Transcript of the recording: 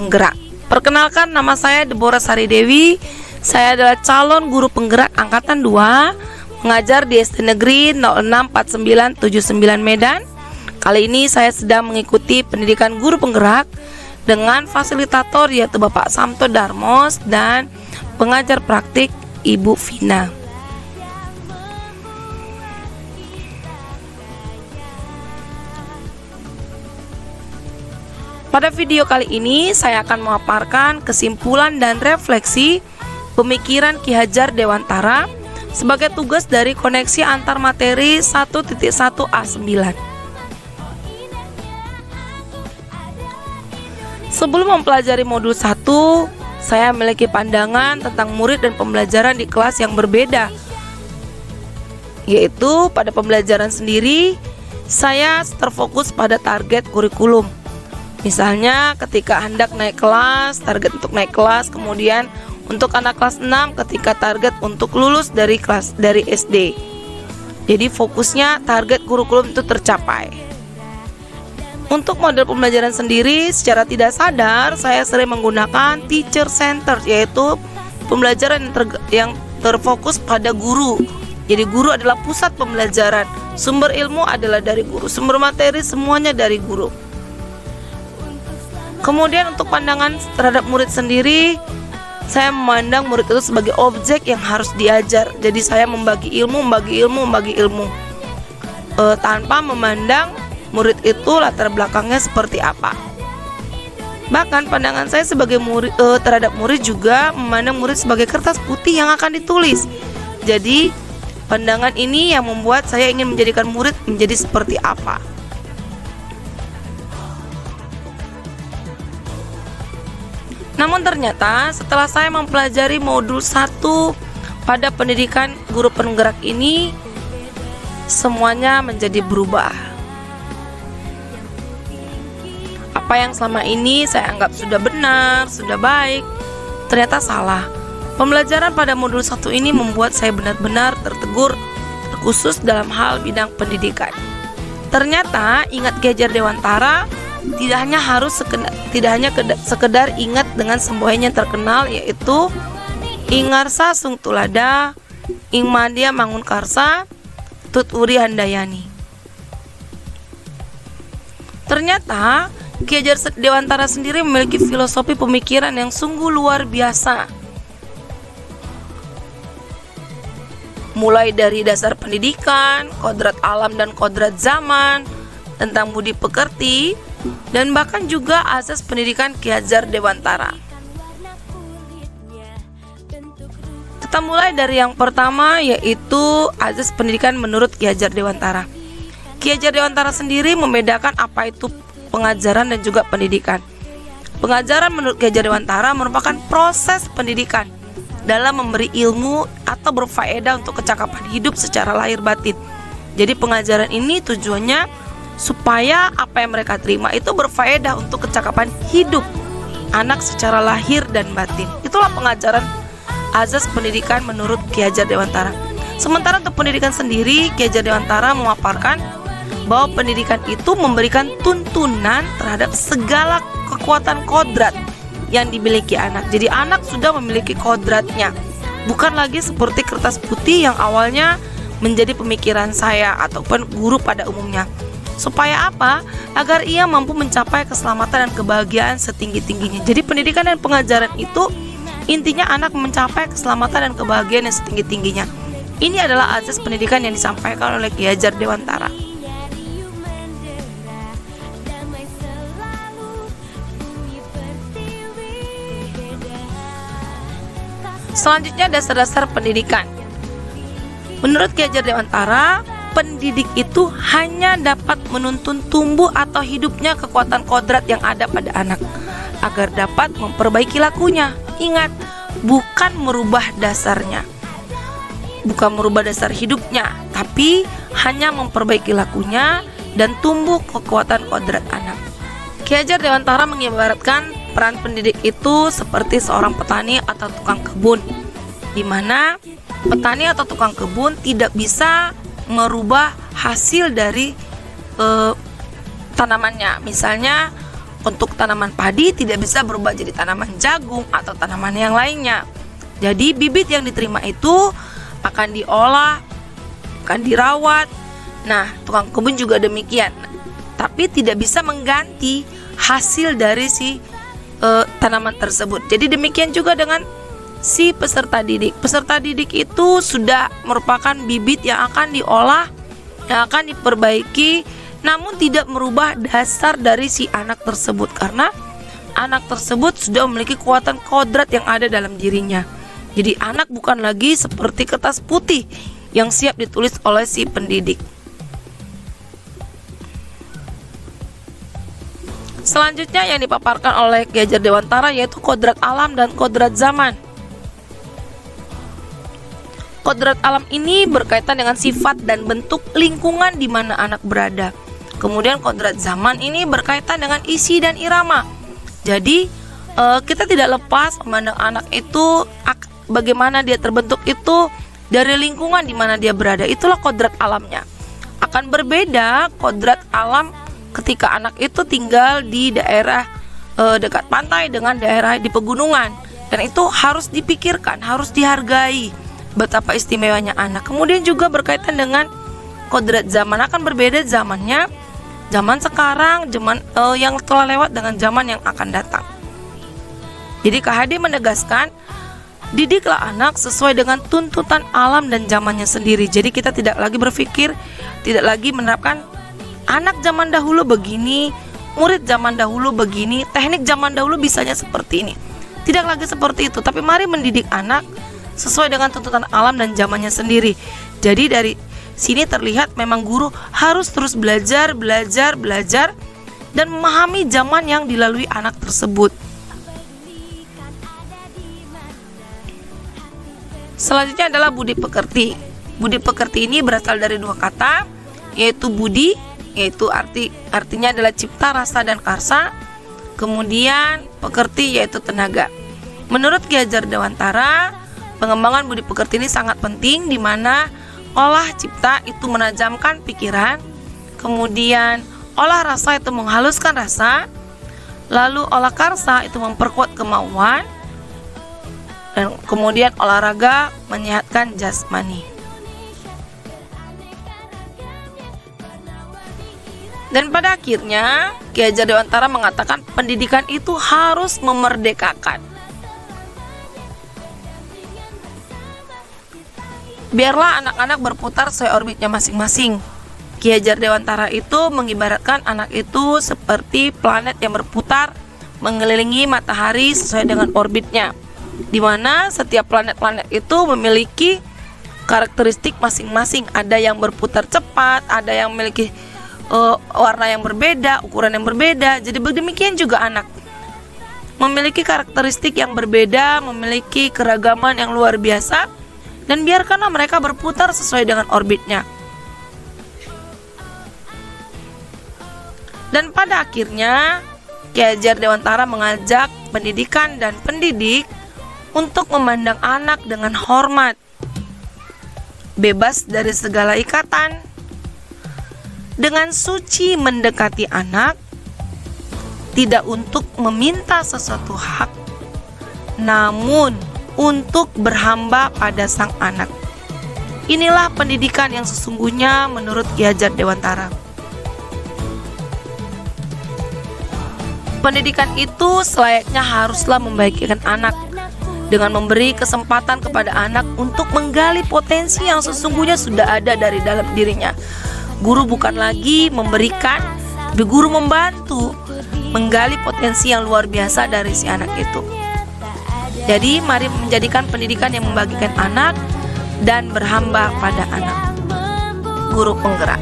penggerak. Perkenalkan, nama saya Deborah Sari Dewi. Saya adalah calon guru penggerak angkatan 2, mengajar di SD Negeri 064979 Medan. Kali ini saya sedang mengikuti pendidikan guru penggerak dengan fasilitator yaitu Bapak Samto Darmos dan pengajar praktik Ibu Vina. Pada video kali ini saya akan memaparkan kesimpulan dan refleksi pemikiran Ki Hajar Dewantara sebagai tugas dari koneksi antar materi 1.1A9. Sebelum mempelajari modul 1, saya memiliki pandangan tentang murid dan pembelajaran di kelas yang berbeda. Yaitu pada pembelajaran sendiri, saya terfokus pada target kurikulum. Misalnya ketika hendak naik kelas, target untuk naik kelas, kemudian untuk anak kelas 6 ketika target untuk lulus dari SD. Jadi fokusnya target kurikulum itu tercapai. Untuk model pembelajaran sendiri, secara tidak sadar saya sering menggunakan teacher center, yaitu pembelajaran yang terfokus pada guru. Jadi guru adalah pusat pembelajaran, sumber ilmu adalah dari guru, sumber materi semuanya dari guru. Kemudian untuk pandangan terhadap murid sendiri, saya memandang murid itu sebagai objek yang harus diajar. Jadi saya membagi ilmu tanpa memandang murid itu latar belakangnya seperti apa. Bahkan pandangan saya sebagai murid terhadap murid juga memandang murid sebagai kertas putih yang akan ditulis. Jadi pandangan ini yang membuat saya ingin menjadikan murid menjadi seperti apa. Namun ternyata setelah saya mempelajari modul 1 pada pendidikan guru penggerak ini, semuanya menjadi berubah. Apa yang selama ini saya anggap sudah benar, sudah baik, ternyata salah. Pembelajaran pada modul 1 ini membuat saya benar-benar tertegur, terkhusus dalam hal bidang pendidikan. Ternyata ingat Ki Hajar Dewantara tidak hanya sekedar ingat dengan semboyan yang terkenal, yaitu Ingarsa Sung Tulada, Ing Mandia Mangun Karsa, Tut Uri Handayani. Ternyata Ki Hajar Dewantara sendiri memiliki filosofi pemikiran yang sungguh luar biasa. Mulai dari dasar pendidikan, kodrat alam dan kodrat zaman, tentang budi pekerti, dan bahkan juga asas pendidikan Ki Hajar Dewantara. Kita mulai dari yang pertama, yaitu asas pendidikan menurut Ki Hajar Dewantara. Ki Hajar Dewantara sendiri membedakan apa itu pengajaran dan juga pendidikan. Pengajaran menurut Ki Hajar Dewantara merupakan proses pendidikan dalam memberi ilmu atau berfaedah untuk kecakapan hidup secara lahir batin. Jadi pengajaran ini tujuannya supaya apa yang mereka terima itu berfaedah untuk kecakapan hidup anak secara lahir dan batin. Itulah pengajaran azas pendidikan menurut Ki Hajar Dewantara. Sementara untuk pendidikan sendiri, Ki Hajar Dewantara memaparkan bahwa pendidikan itu memberikan tuntunan terhadap segala kekuatan kodrat yang dimiliki anak. Jadi anak sudah memiliki kodratnya, bukan lagi seperti kertas putih yang awalnya menjadi pemikiran saya ataupun guru pada umumnya. Supaya apa? Agar ia mampu mencapai keselamatan dan kebahagiaan setinggi-tingginya. Jadi pendidikan dan pengajaran itu intinya anak mencapai keselamatan dan kebahagiaan yang setinggi-tingginya. Ini adalah azas pendidikan yang disampaikan oleh Ki Hajar Dewantara. Selanjutnya dasar-dasar pendidikan. Menurut Ki Hajar Dewantara, pendidik itu hanya dapat menuntun tumbuh atau hidupnya kekuatan kodrat yang ada pada anak agar dapat memperbaiki lakunya. Ingat, bukan merubah dasarnya, bukan merubah dasar hidupnya, tapi hanya memperbaiki lakunya dan tumbuh kekuatan kodrat anak. Ki Hajar Dewantara mengibaratkan peran pendidik itu seperti seorang petani atau tukang kebun, di mana petani atau tukang kebun tidak bisa merubah hasil dari tanamannya. Misalnya untuk tanaman padi tidak bisa berubah jadi tanaman jagung atau tanaman yang lainnya. Jadi bibit yang diterima itu akan diolah, akan dirawat. Nah, tukang kebun juga demikian. Tapi tidak bisa mengganti hasil dari si tanaman tersebut. Jadi demikian juga dengan si peserta didik. Peserta didik itu sudah merupakan bibit yang akan diolah, yang akan diperbaiki, namun tidak merubah dasar dari si anak tersebut, karena anak tersebut sudah memiliki kekuatan kodrat yang ada dalam dirinya. Jadi anak bukan lagi seperti kertas putih yang siap ditulis oleh si pendidik. Selanjutnya yang dipaparkan oleh Ki Hajar Dewantara yaitu kodrat alam dan kodrat zaman. Kodrat alam ini berkaitan dengan sifat dan bentuk lingkungan di mana anak berada. Kemudian kodrat zaman ini berkaitan dengan isi dan irama. Jadi kita tidak lepas memandang anak itu bagaimana dia terbentuk itu dari lingkungan di mana dia berada. Itulah kodrat alamnya. Akan berbeda kodrat alam ketika anak itu tinggal di daerah dekat pantai dengan daerah di pegunungan, dan itu harus dipikirkan, harus dihargai betapa istimewanya anak. Kemudian juga berkaitan dengan kodrat zaman, akan berbeda zamannya, zaman sekarang, zaman yang telah lewat dengan zaman yang akan datang. Jadi KHD menegaskan, didiklah anak sesuai dengan tuntutan alam dan zamannya sendiri. Jadi kita tidak lagi berpikir, tidak lagi menerapkan anak zaman dahulu begini, murid zaman dahulu begini, teknik zaman dahulu bisanya seperti ini. Tidak lagi seperti itu, tapi mari mendidik anak sesuai dengan tuntutan alam dan zamannya sendiri. Jadi dari sini terlihat memang guru harus terus belajar dan memahami zaman yang dilalui anak tersebut. Selanjutnya adalah budi pekerti. Budi pekerti ini berasal dari dua kata, yaitu budi, yaitu artinya adalah cipta, rasa, dan karsa. Kemudian pekerti yaitu tenaga. Menurut Ki Hajar Dewantara, pengembangan budi pekerti ini sangat penting, di mana olah cipta itu menajamkan pikiran, kemudian olah rasa itu menghaluskan rasa, lalu olah karsa itu memperkuat kemauan, dan kemudian olahraga menyehatkan jasmani. Dan pada akhirnya Ki Hajar Dewantara mengatakan pendidikan itu harus memerdekakan. Biarlah anak-anak berputar sesuai orbitnya masing-masing. Ki Hajar Dewantara itu mengibaratkan anak itu seperti planet yang berputar mengelilingi matahari sesuai dengan orbitnya, di mana setiap planet-planet itu memiliki karakteristik masing-masing. Ada yang berputar cepat, ada yang memiliki warna yang berbeda, ukuran yang berbeda. Jadi demikian juga anak memiliki karakteristik yang berbeda, memiliki keragaman yang luar biasa, dan biarkanlah mereka berputar sesuai dengan orbitnya. Dan pada akhirnya Ki Hajar Dewantara mengajak pendidikan dan pendidik untuk memandang anak dengan hormat, bebas dari segala ikatan, dengan suci mendekati anak, tidak untuk meminta sesuatu hak, namun untuk berhamba pada sang anak. Inilah pendidikan yang sesungguhnya menurut Ki Hajar Dewantara. Pendidikan itu selayaknya haruslah membahagiakan anak, dengan memberi kesempatan kepada anak untuk menggali potensi yang sesungguhnya sudah ada dari dalam dirinya. Guru bukan lagi memberikan, tapi guru membantu menggali potensi yang luar biasa dari si anak itu. Jadi mari menjadikan pendidikan yang membagikan anak dan berhamba pada anak. Guru penggerak.